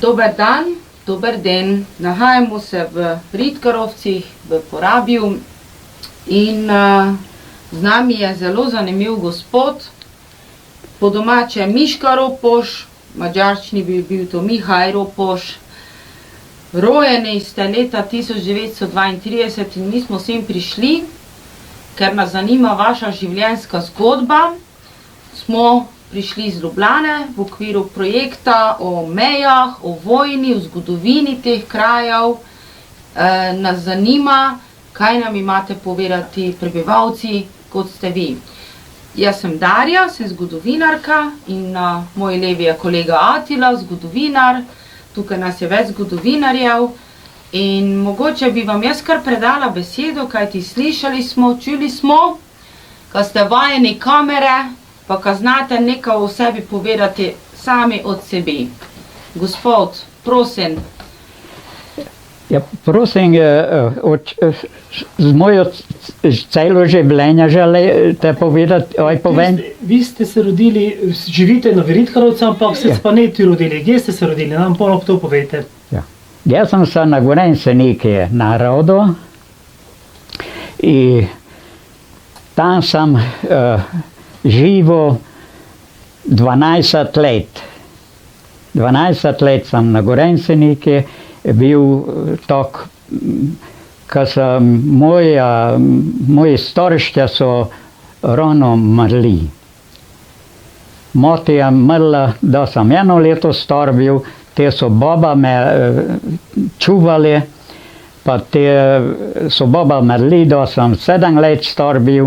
Dober dan, dober den. Nahajamo se v Ritkarovcih, v Porabju in z nami je zelo zanimiv gospod, po domače Miška Ropoš, madžarščini bi bil to Mihaj Ropoš. Rojeni ste leta 1932 in mi smo sem prišli, ker nas zanima vaša življenjska zgodba. Smo prišli iz Ljubljane v okviru projekta o mejah, o vojni, o zgodovini teh krajev. Nas zanima, kaj nam imate povedati prebivalci, kot ste vi. Jaz sem Darja, sem zgodovinarka in na moji levi je kolega Atila, zgodovinar. Tukaj nas je več zgodovinarjev in mogoče bi vam jaz kar predala besedo, kajti slišali smo, čuli smo, ko ste vajeni kamere, pa ko znate nekaj o sebi povedati sami od sebi. Gospod, prosim. Ja, prosim, z mojo celo življenje želite povedati, povem? Vi ste se rodili, živite na Ritkarovcu, ampak ste pa ne tu rodili. Kje ste se rodili? Nam pa to povejte. Ja. Jaz sem se na Gorenjsku narodil in tam sem živel 12 let. 12 let sem na Gorenjsku bil tak, ko so moji starši so rano umrli. Mati je umrla, da sem 1 leto star bil, te so baba me čuvali, pa te so baba umrli, da sem 7 let star bil,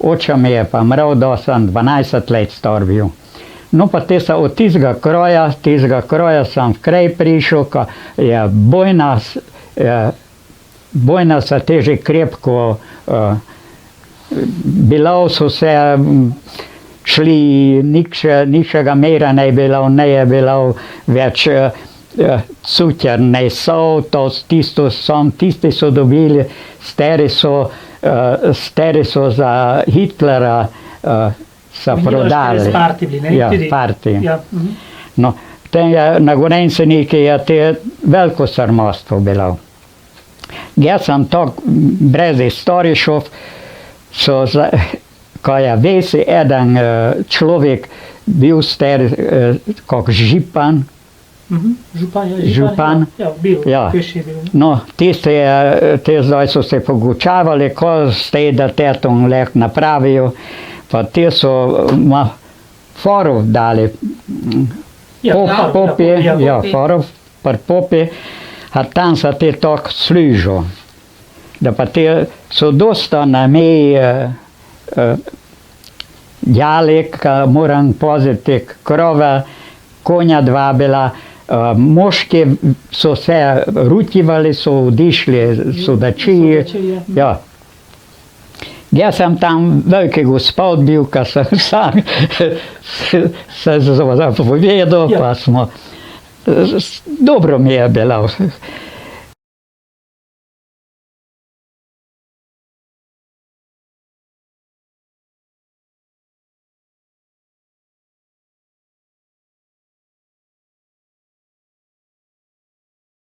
oče mi je pa umrl, da sem 12 let star bil. No pa te so od tistega kraja sem v kraj prišel, ko je bojna se teže krepko, bilo so se šli, ničega mira ne bilo, ne je bilo več cukerne sol, tisti so dobili, stari so za Hitlera so prodali. Ja, partij. Ja. No, na Gorenjsku je te veliko srmotstvo bilo. Jaz sem tako brez istorišov, ko je ves eden človek bil star kot župan. Župan. Ja, bil. Ja. No, tisti zdaj so se pogučavali, ko ste da tetom leh napravijo, pa te so forov dali, forov pri popi, a tam so te tako služili. Da pa te so dosta na meji jalek, moram paziti krove, konja 2 bila, moški so se rutivali, so odišli, sodačiji. Ja. Jaz sem tam veliki gospod bil, ko sem sam se zapovedal, pa smo, dobro mi je bilo.